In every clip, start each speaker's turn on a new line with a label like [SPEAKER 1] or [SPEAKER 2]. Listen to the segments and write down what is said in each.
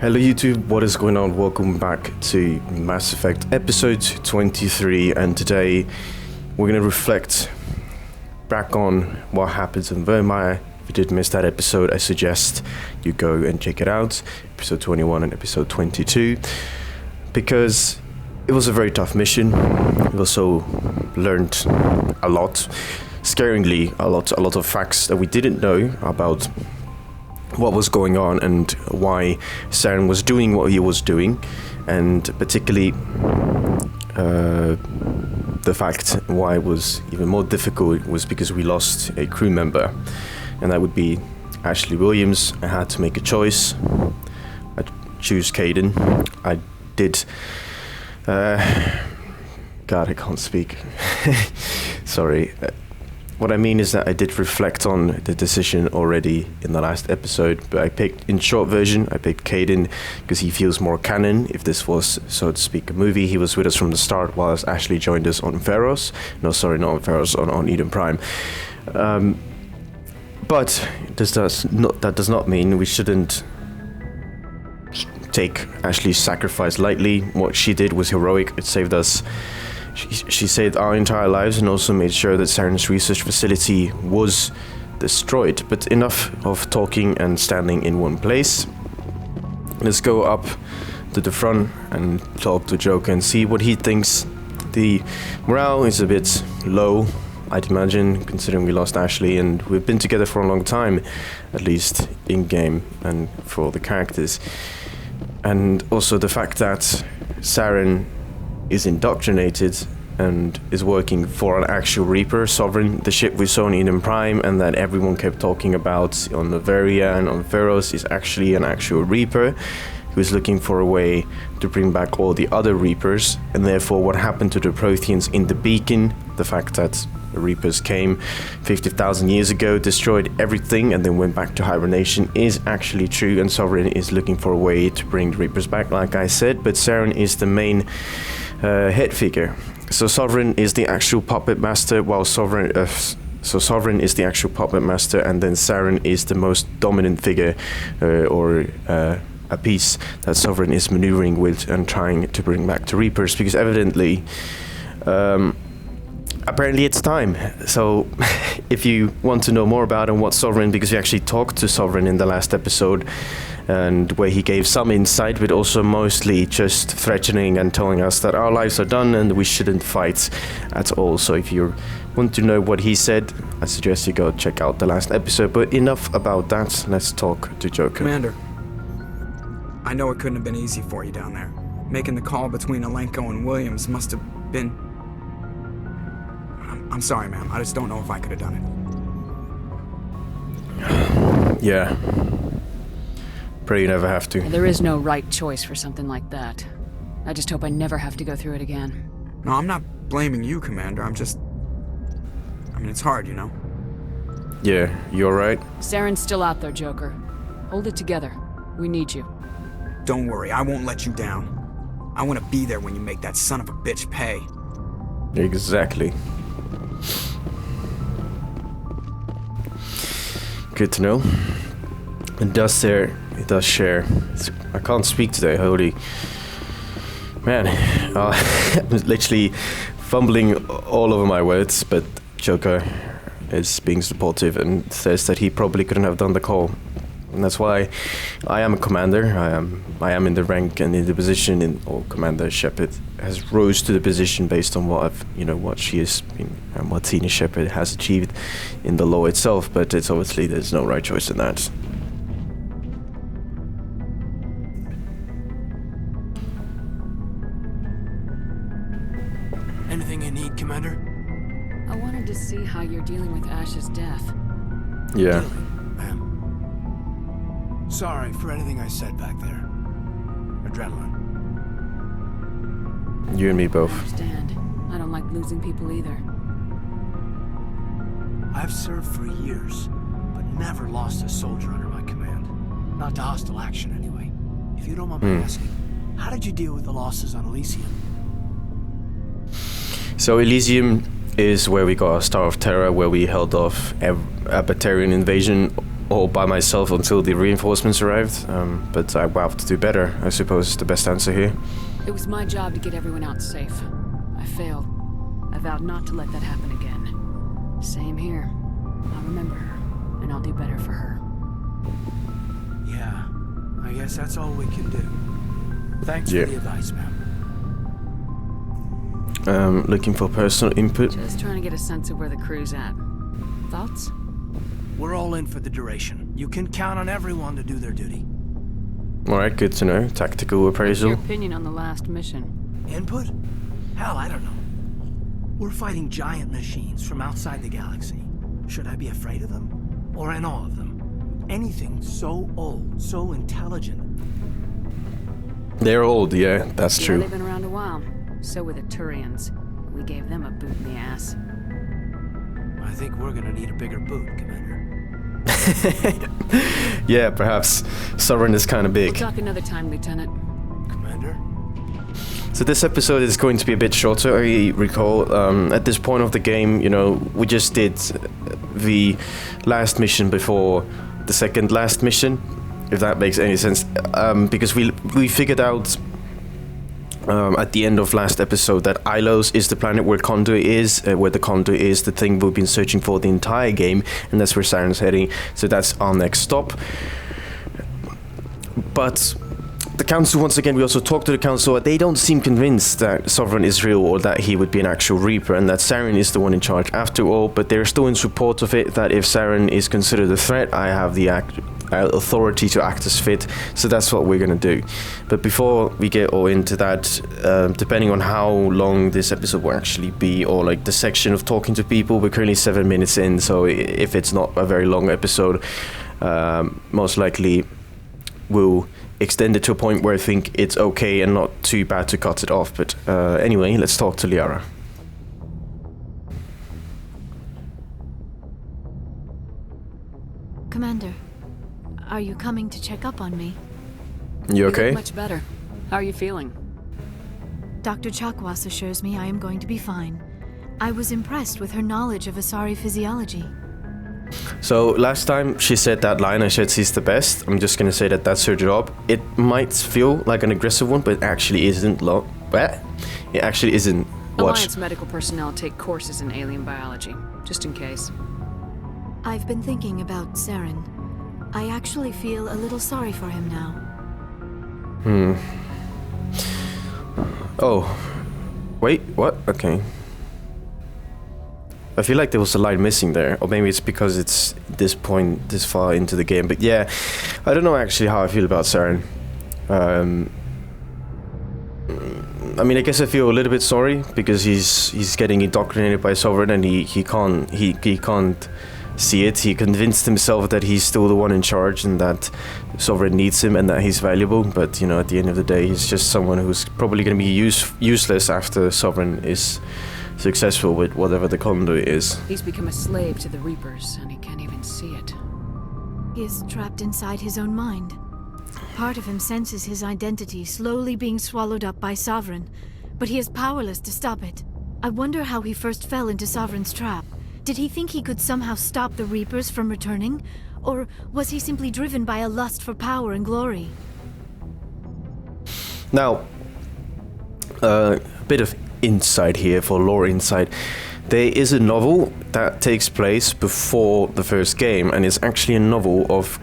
[SPEAKER 1] Hello YouTube, what is going on? Welcome back to Mass Effect episode 23, and today we're going to reflect back on what happens in Virmire. If you did miss that episode, I suggest you go and check it out, episode 21 and episode 22, because it was a very tough mission. We also learned a lot, scaringly a lot of facts that we didn't know about what was going on and why Saren was doing what he was doing, and particularly the fact why it was even more difficult was because we lost a crew member, and that would be Ashley Williams. I had to make a choice. I choose Caden. I did God, I can't speak. Sorry. What I mean is that I did reflect on the decision already in the last episode, but I picked, in short version, I picked Caden because he feels more canon. If this was, so to speak, a movie, he was with us from the start whilst Ashley joined us on Veros. No, sorry, not on Veros, on Eden Prime. But that does not mean we shouldn't take Ashley's sacrifice lightly. What she did was heroic. It saved us. She saved our entire lives and also made sure that Saren's research facility was destroyed. But enough of talking and standing in one place. Let's go up to the front and talk to Joker and see what he thinks. The morale is a bit low, I'd imagine, considering we lost Ashley and we've been together for a long time, at least in-game and for the characters. And also the fact that Saren is indoctrinated and is working for an actual Reaper, Sovereign, the ship we saw in Eden Prime, and that everyone kept talking about on Noveria and on Veros is actually an actual Reaper who is looking for a way to bring back all the other Reapers, and therefore what happened to the Protheans in the beacon, the fact that the Reapers came 50,000 years ago, destroyed everything, and then went back to hibernation is actually true, and Sovereign is looking for a way to bring the Reapers back, like I said, but Saren is the main head figure. So Sovereign is the actual puppet master, while Sovereign is the actual puppet master, and then Saren is the most dominant figure, or a piece that Sovereign is maneuvering with and trying to bring back to Reapers, because evidently, apparently it's time. So if you want to know more about and what Sovereign, because we actually talked to Sovereign in the last episode, and where he gave some insight, but also mostly just threatening and telling us that our lives are done and we shouldn't fight at all. So if you want to know what he said, I suggest you go check out the last episode. But enough about that, let's talk to Joker.
[SPEAKER 2] Commander, I know it couldn't have been easy for you down there. Making the call between Alenko and Williams must have been... I'm sorry, ma'am. I just don't know if I could have done
[SPEAKER 1] it. Yeah. Pray you never have to.
[SPEAKER 3] There is no right choice for something like that. I just hope I never have to go through it again.
[SPEAKER 2] No, I'm not blaming you, Commander. it's hard, you know?
[SPEAKER 1] Yeah, you alright?
[SPEAKER 3] Saren's still out there, Joker. Hold it together. We need you.
[SPEAKER 2] Don't worry, I won't let you down. I want to be there when you make that son of a bitch pay.
[SPEAKER 1] Exactly. Good to know. It does share. I can't speak today, holy... Man, I'm literally fumbling all over my words, but Joker is being supportive and says that he probably couldn't have done the call. And that's why I am a commander. I am in the rank and in the position, or Commander Shepard has rose to the position based on what she has been and what Tina Shepard has achieved in the law itself. But it's obviously there's no right choice in that.
[SPEAKER 4] Anything you need, Commander?
[SPEAKER 3] I wanted to see how you're dealing with Ash's death.
[SPEAKER 1] Yeah.
[SPEAKER 4] Dealing, ma'am. Sorry for anything I said back there. Adrenaline.
[SPEAKER 1] You and me both.
[SPEAKER 3] I understand. I don't like losing people either.
[SPEAKER 4] I've served for years, but never lost a soldier under my command. Not to hostile action, anyway. If you don't mind me asking, how did you deal with the losses on Elysium?
[SPEAKER 1] So Elysium is where we got our Star of Terror, where we held off a Batarian invasion all by myself until the reinforcements arrived. But I will have to do better, I suppose is the best answer here.
[SPEAKER 3] It was my job to get everyone out safe. I failed. I vowed not to let that happen again. Same here. I'll remember her, and I'll do better for her.
[SPEAKER 4] Yeah, I guess that's all we can do. Thanks
[SPEAKER 1] Yeah.
[SPEAKER 4] for the advice, ma'am.
[SPEAKER 1] Looking for personal input.
[SPEAKER 3] Just trying to get a sense of where the crew's at. Thoughts?
[SPEAKER 4] We're all in for the duration. You can count on everyone to do their duty.
[SPEAKER 1] Alright, good to know. Tactical appraisal.
[SPEAKER 3] Your opinion on the last mission?
[SPEAKER 4] Input? Hell, I don't know. We're fighting giant machines from outside the galaxy. Should I be afraid of them? Or in awe of them? Anything so old, so intelligent.
[SPEAKER 1] They're old, yeah, that's
[SPEAKER 3] Yeah,
[SPEAKER 1] true.
[SPEAKER 3] they've been around a while. So were the Turians. We gave them a boot in the ass.
[SPEAKER 4] I think we're gonna need a bigger boot, Commander.
[SPEAKER 1] Yeah, perhaps. Sovereign is kind of
[SPEAKER 3] We'll
[SPEAKER 1] big.
[SPEAKER 3] talk another time, Lieutenant.
[SPEAKER 4] Commander?
[SPEAKER 1] So this episode is going to be a bit shorter, I recall. At this point of the game, you know, we just did the last mission before the second last mission, if that makes any sense. Because we figured out at the end of last episode that Ilos is the planet where Conduit is, where the Conduit is the thing we've been searching for the entire game, and that's where Saren's heading. So that's our next stop. But the council, once again, we also talked to the council. They don't seem convinced that Sovereign is real or that he would be an actual Reaper and that Saren is the one in charge after all, but they're still in support of it, that if Saren is considered a threat, I have the authority to act as fit. So that's what we're going to do. But before we get all into that, depending on how long this episode will actually be, or like the section of talking to people, we're currently 7 minutes in, so if it's not a very long episode, most likely we'll extend it to a point where I think it's okay and not too bad to cut it off. But anyway, let's talk to Liara.
[SPEAKER 5] Commander, are you coming to check up on me?
[SPEAKER 1] You
[SPEAKER 3] look
[SPEAKER 1] okay?
[SPEAKER 3] much better. How are you feeling?
[SPEAKER 5] Dr. Chakwas assures me I am going to be fine. I was impressed with her knowledge of Asari physiology.
[SPEAKER 1] So last time she said that line, I said she's the best. I'm just gonna say that that's her job. It might feel like an aggressive one, but it actually isn't. It actually isn't. Watch.
[SPEAKER 3] Alliance medical personnel take courses in alien biology, just in case.
[SPEAKER 5] I've been thinking about Saren. I actually feel a little sorry for him now.
[SPEAKER 1] Oh. Wait, what? Okay. I feel like there was a line missing there, or maybe it's because it's this point this far into the game. But yeah, I don't know actually how I feel about Saren. I mean, I guess I feel a little bit sorry because he's getting indoctrinated by Sovereign, and he can't see it. He convinced himself that he's still the one in charge and that Sovereign needs him and that he's valuable. But you know, at the end of the day, he's just someone who's probably going to be useless after Sovereign is successful with whatever the Conduit is.
[SPEAKER 3] He's become a slave to the Reapers, and he can't even see it.
[SPEAKER 5] He is trapped inside his own mind. Part of him senses his identity slowly being swallowed up by Sovereign, but he is powerless to stop it. I wonder how he first fell into Sovereign's trap. Did he think he could somehow stop the Reapers from returning? Or was he simply driven by a lust for power and glory?
[SPEAKER 1] Now, a bit of insight here for lore insight. There is a novel that takes place before the first game, and it's actually a novel of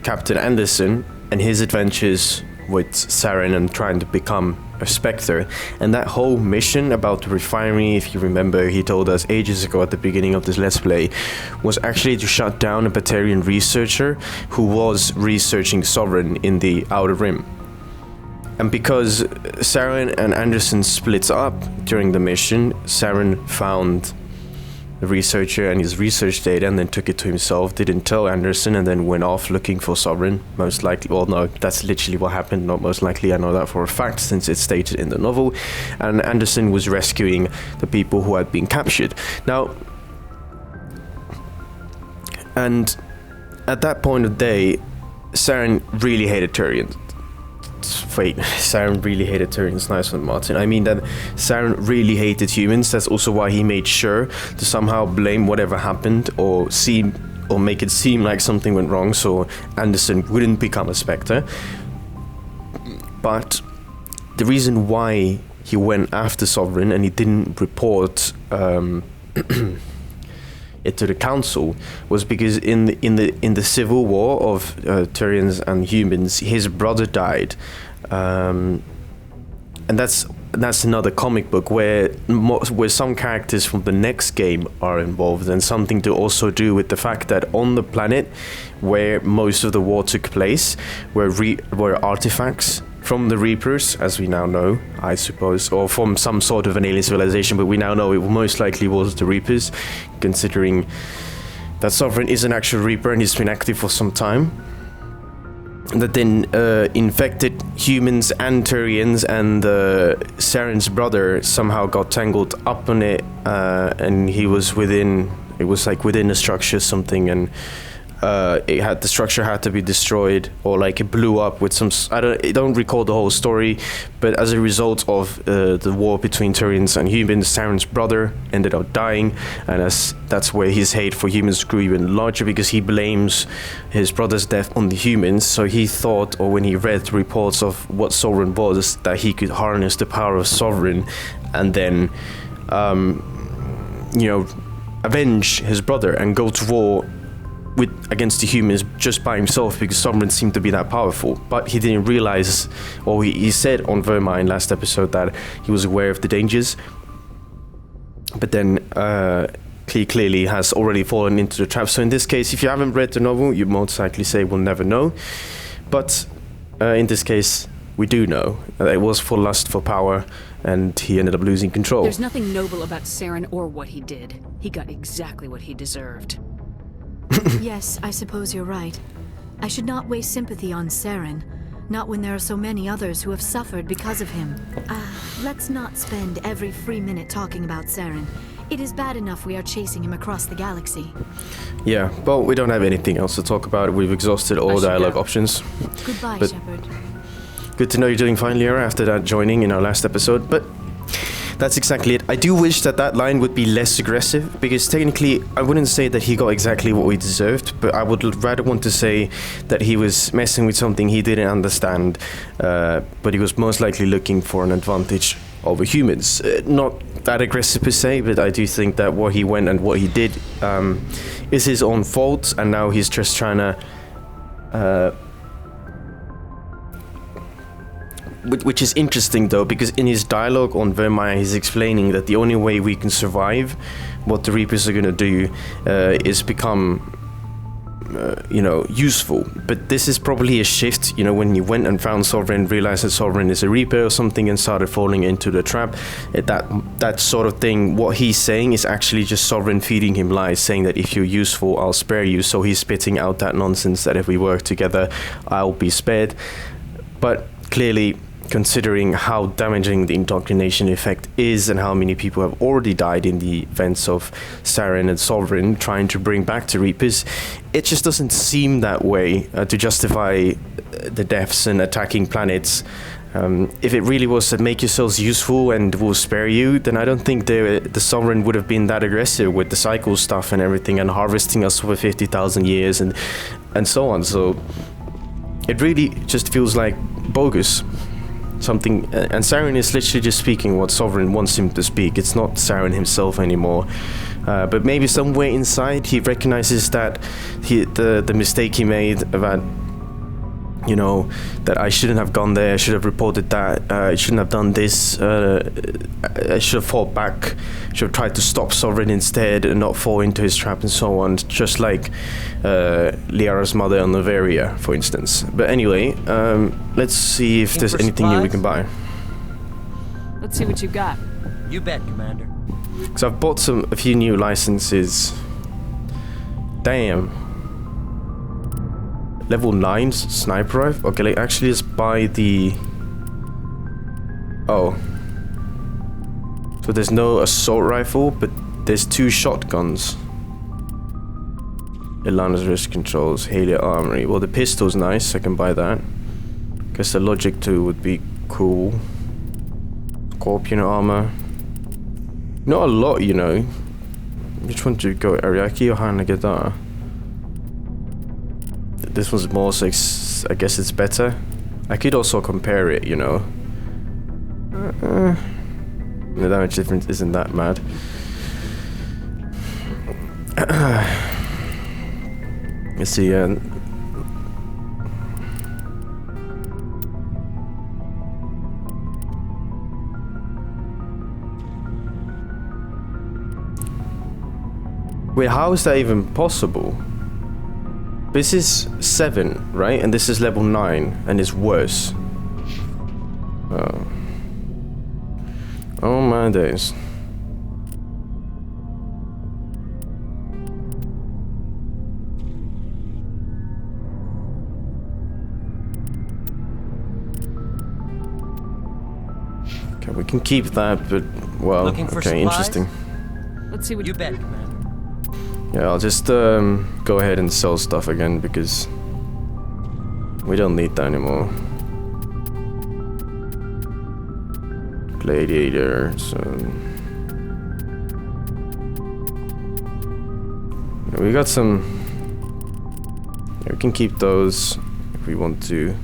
[SPEAKER 1] Captain Anderson and his adventures with Saren and trying to become a Spectre. And that whole mission about the refinery, if you remember, he told us ages ago at the beginning of this Let's Play, was actually to shut down a Batarian researcher who was researching Sovereign in the Outer Rim. And because Saren and Anderson splits up during the mission, Saren found the researcher and his research data and then took it to himself, didn't tell Anderson, and then went off looking for Sovereign. Most likely, well no, that's literally what happened, not most likely, I know that for a fact since it's stated in the novel. And Anderson was rescuing the people who had been captured. Now, and at that point of day, Saren really hated Turians. Wait, Saren really hated Turians. Nice one, Martin. I mean that Saren really hated humans. That's also why he made sure to somehow blame whatever happened or seem or make it seem like something went wrong so Anderson wouldn't become a Spectre. But the reason why he went after Sovereign and he didn't report it to the council was because in the civil war of Turians and humans, his brother died, and that's another comic book where some characters from the next game are involved, and something to also do with the fact that on the planet where most of the war took place were artifacts from the Reapers, as we now know, I suppose, or from some sort of an alien civilization, but we now know it most likely was the Reapers, considering that Sovereign is an actual Reaper and he's been active for some time. That then infected humans and Turians, and Saren's brother somehow got tangled up on it, and he was within a structure something, and the structure had to be destroyed, or like it blew up with some. I don't recall the whole story, but as a result of the war between Turians and humans, Saren's brother ended up dying, and that's where his hate for humans grew even larger, because he blames his brother's death on the humans. So he thought, or when he read reports of what Sovereign was, that he could harness the power of Sovereign and then, avenge his brother and go to war against the humans just by himself, because Sovereign seemed to be that powerful. But he didn't realize, or he said on Virmire in last episode that he was aware of the dangers, but then he clearly has already fallen into the trap. So in this case, if you haven't read the novel, you most likely say we'll never know, but in this case we do know that it was for lust for power, and he ended up losing control.
[SPEAKER 3] There's nothing noble about Saren or what he did. He got exactly what he deserved.
[SPEAKER 5] Yes, I suppose you're right. I should not waste sympathy on Saren, not when there are so many others who have suffered because of him. Let's not spend every free minute talking about Saren. It is bad enough we are chasing him across the galaxy.
[SPEAKER 1] Yeah, well, we don't have anything else to talk about. We've exhausted all dialogue options.
[SPEAKER 5] Goodbye,
[SPEAKER 1] But
[SPEAKER 5] Shepard.
[SPEAKER 1] good to know you're doing fine, Lyra, after that joining in our last episode, but that's exactly it. I do wish that line would be less aggressive, because technically I wouldn't say that he got exactly what he deserved, but I would rather want to say that he was messing with something he didn't understand, but he was most likely looking for an advantage over humans. Not that aggressive per se, but I do think that what he went and what he did is his own fault, and now he's just trying to which is interesting though, because in his dialogue on Virmire, he's explaining that the only way we can survive what the Reapers are going to do is become useful. But this is probably a shift, when you went and found Sovereign, realized that Sovereign is a Reaper or something, and started falling into the trap. That sort of thing, what he's saying is actually just Sovereign feeding him lies, saying that if you're useful, I'll spare you. So he's spitting out that nonsense that if we work together, I'll be spared. But clearly, considering how damaging the indoctrination effect is and how many people have already died in the events of Saren and Sovereign trying to bring back the Reapers, it just doesn't seem that way to justify the deaths and attacking planets. If it really was to make yourselves useful and will spare you, then I don't think the Sovereign would have been that aggressive with the cycle stuff and everything, and harvesting us for 50,000 years and so on. So it really just feels like bogus. Something, and Saren is literally just speaking what Sovereign wants him to speak. It's not Saren himself anymore. But maybe somewhere inside he recognizes that the mistake he made about, that I shouldn't have gone there, I should have reported that, I shouldn't have done this, I should have fought back, should have tried to stop Sovereign instead and not fall into his trap and so on, just like Liara's mother on Noveria, for instance. But anyway, let's see if there's anything new we can buy.
[SPEAKER 3] Let's see what you got.
[SPEAKER 4] You bet, Commander.
[SPEAKER 1] So I've bought a few new licenses. Damn. Level 9 sniper rifle? Okay, actually let's buy the... Oh. So there's no assault rifle, but there's 2 shotguns. Ilana's wrist controls, Halia armory. Well, the pistol's nice, I can buy that. Guess the logic 2 would be cool. Scorpion armor. Not a lot, Which one do you go, Ariaki or Hanagata? this one's more, so I guess it's better. I could also compare it, you know. The damage difference isn't that mad. Let's see, wait, how is that even possible? This is 7, right? And this is level 9, and it's worse. Oh. Oh my days. Okay, we can keep that, but, well,
[SPEAKER 6] Looking for
[SPEAKER 1] okay,
[SPEAKER 6] supplies?
[SPEAKER 1] interesting.
[SPEAKER 3] Let's see what
[SPEAKER 6] You bet, Commander.
[SPEAKER 1] Yeah, I'll just go ahead and sell stuff again because we don't need that anymore. Gladiator, so yeah, we got some. Yeah, we can keep those if we want to.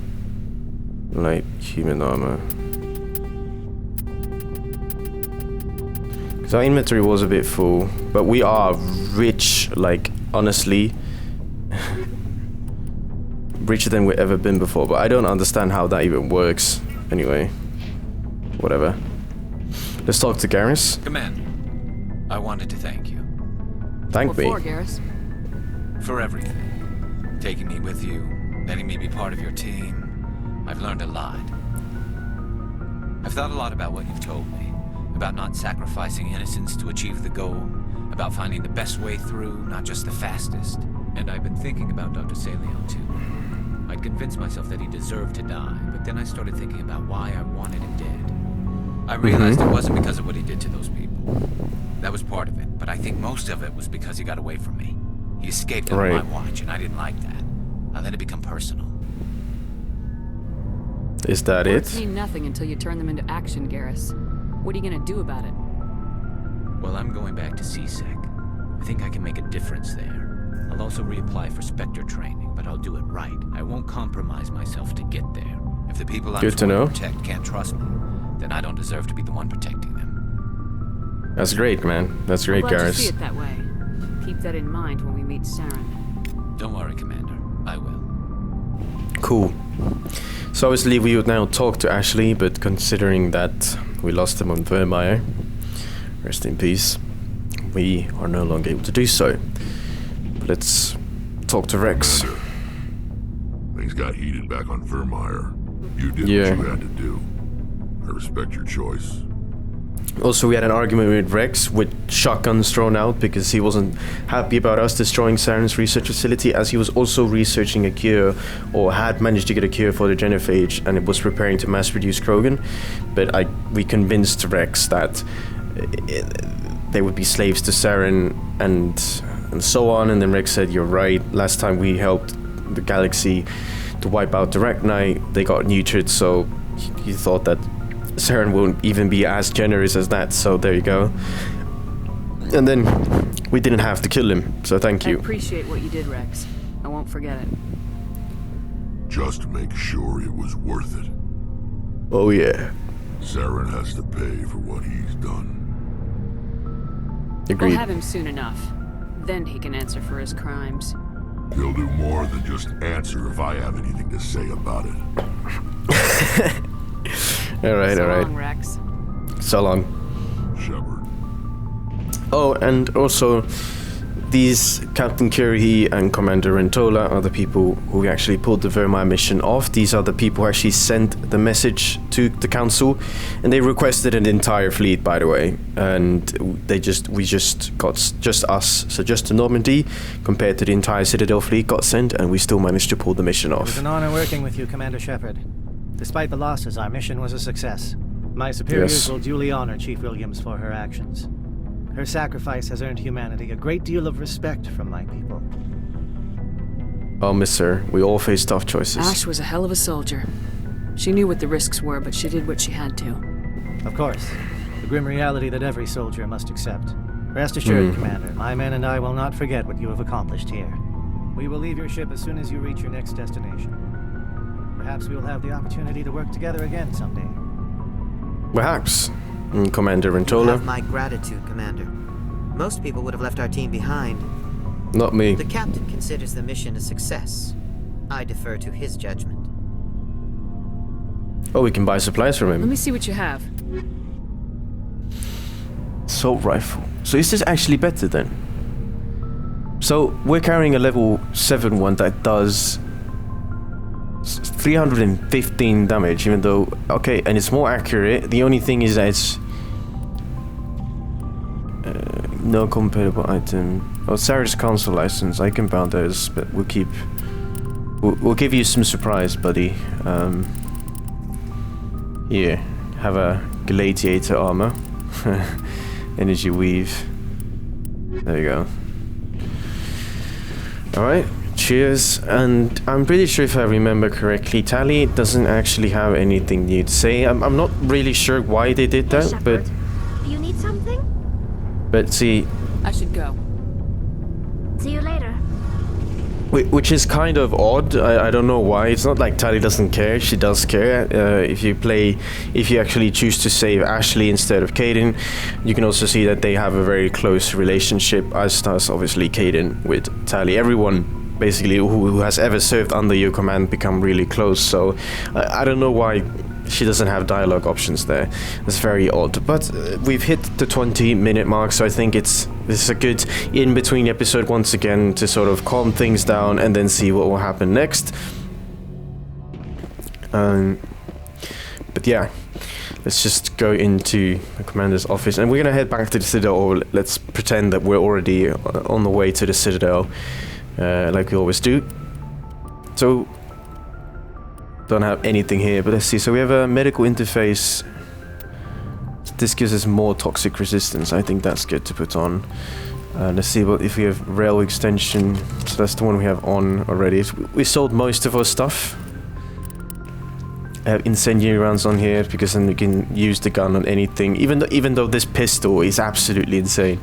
[SPEAKER 1] Light human armor. Because our inventory was a bit full, but we are rich, like, honestly. Richer than we've ever been before, but I don't understand how that even works. Anyway, whatever. Let's talk to Garrus.
[SPEAKER 7] Commander, I wanted to thank you
[SPEAKER 1] Thank me.
[SPEAKER 3] for, Garrus.
[SPEAKER 7] for everything. Taking me with you, letting me be part of your team. I've learned a lot. I've thought a lot about what you've told me. About not sacrificing innocence to achieve the goal. About finding the best way through, not just the fastest. And I've been thinking about Dr. Salio too. I'd convinced myself that he deserved to die, but then I started thinking about why I wanted him dead. I realized it wasn't because of what he did to those people. That was part of it, but I think most of it was because he got away from me. He escaped on my watch, and I didn't like that. I let it become personal.
[SPEAKER 1] Is that
[SPEAKER 3] Words
[SPEAKER 1] it?
[SPEAKER 3] mean nothing until you turn them into action, Garrus. What are you gonna do about it?
[SPEAKER 7] Well, I'm going back to CSEC. I think I can make a difference there. I'll also reapply for Spectre training, but I'll do it right. I won't compromise myself to get there. If the people I'm
[SPEAKER 1] Good to
[SPEAKER 7] trying
[SPEAKER 1] know.
[SPEAKER 7] to protect can't trust me, then I don't deserve to be the one protecting them.
[SPEAKER 1] That's great, man. That's great,
[SPEAKER 3] Glad you see
[SPEAKER 1] Garrus.
[SPEAKER 3] it that way. Keep that in mind when we meet Saren.
[SPEAKER 7] Don't worry, Commander. I will.
[SPEAKER 1] Cool. So obviously we would now talk to Ashley, but considering that we lost him on Virmire, rest in peace, we are no longer able to do so. But let's talk to Rex.
[SPEAKER 8] Commander, things got heated back on Virmire. You did
[SPEAKER 1] Yeah.
[SPEAKER 8] what you had to do. I respect your choice.
[SPEAKER 1] Also, we had an argument with Rex with shotguns thrown out because he wasn't happy about us destroying Saren's research facility, as he was also researching a cure, or had managed to get a cure for the genophage, and it was preparing to mass produce Krogan. But we convinced Rex that they would be slaves to Saren and so on. And then Rex said, "You're right. Last time we helped the galaxy to wipe out the Rachni, they got neutered." So he thought that Saren won't even be as generous as that, so there you go. And then we didn't have to kill him, so thank
[SPEAKER 3] I
[SPEAKER 1] you.
[SPEAKER 3] appreciate what you did, Rex. I won't forget it.
[SPEAKER 8] Just make sure it was worth it.
[SPEAKER 1] Oh yeah,
[SPEAKER 8] Saren has to pay for what he's done.
[SPEAKER 1] agreed.
[SPEAKER 3] We'll have him soon enough. Then he can answer for his crimes.
[SPEAKER 8] He'll do more than just answer if I have anything to say about it.
[SPEAKER 1] Alright,
[SPEAKER 3] So
[SPEAKER 1] alright.
[SPEAKER 3] long, Rex.
[SPEAKER 1] So long.
[SPEAKER 8] Shepard.
[SPEAKER 1] Oh, and also, these Captain Curry and Commander Rentola are the people who actually pulled the Virmire mission off. These are the people who actually sent the message to the Council, and they requested an entire fleet, by the way. And we just got just us, so just the Normandy, compared to the entire Citadel fleet, got sent, and we still managed to pull the mission
[SPEAKER 6] It was
[SPEAKER 1] off.
[SPEAKER 6] an honor working with you, Commander Shepard. Despite the losses, our mission was a success. My superiors
[SPEAKER 1] Yes.
[SPEAKER 6] will duly honor Chief Williams for her actions. Her sacrifice has earned humanity a great deal of respect from my people.
[SPEAKER 1] I'll miss her. We all face tough choices.
[SPEAKER 3] Ash was a hell of a soldier. She knew what the risks were, but she did what she had to.
[SPEAKER 6] Of course, the grim reality that every soldier must accept. Rest assured, Commander, my men and I will not forget what you have accomplished here. We will leave your ship as soon as you reach your next destination. Perhaps we will have the opportunity to work together again someday.
[SPEAKER 1] Perhaps. Commander
[SPEAKER 9] You
[SPEAKER 1] Ventola.
[SPEAKER 9] have my gratitude, Commander. Most people would have left our team behind.
[SPEAKER 1] Not me.
[SPEAKER 9] The captain considers the mission a success. I defer to his judgment.
[SPEAKER 1] Oh, we can buy supplies from
[SPEAKER 3] Let
[SPEAKER 1] him.
[SPEAKER 3] me see what you have.
[SPEAKER 1] Assault rifle. So is this actually better then? So we're carrying a level 7 one that does 315 damage, even though, okay, and it's more accurate. The only thing is that it's no compatible item. Oh, Sarah's console license. I can bound those, but we'll keep. We'll give you some surprise, buddy. Here, have a gladiator armor, energy weave. There you go. All right. Cheers. And I'm pretty sure if I remember correctly, Tally doesn't actually have anything new to say. I'm not really sure why they did that,
[SPEAKER 5] Shepard, you need something?
[SPEAKER 1] but see,
[SPEAKER 3] I should go.
[SPEAKER 5] See you later.
[SPEAKER 1] which is kind of odd. I don't know why. It's not like Tally doesn't care. She does care. If you actually choose to save Ashley instead of Caden, you can also see that they have a very close relationship, as does obviously Caden with Tally. Everyone basically who has ever served under your command become really close. So I don't know why she doesn't have dialogue options there. It's very odd. But we've hit the 20-minute mark, so I think this is a good in-between episode once again to sort of calm things down and then see what will happen next. But yeah, let's just go into the commander's office, and we're gonna head back to the Citadel, or let's pretend that we're already on the way to the Citadel, like we always do. So don't have anything here, but let's see. So we have a medical interface. This gives us more toxic resistance. I think that's good to put on. Let's see what if we have rail extension. So that's the one we have on already. We sold most of our stuff. I have incendiary rounds on here because then we can use the gun on anything. Even though this pistol is absolutely insane,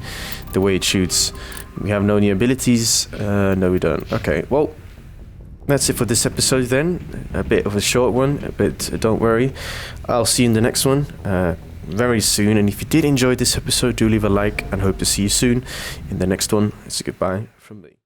[SPEAKER 1] the way it shoots. We have no new abilities. No, we don't. Okay, well. That's it for this episode then. A bit of a short one, but don't worry. I'll see you in the next one very soon. And if you did enjoy this episode, do leave a like and hope to see you soon in the next one. It's a goodbye from me.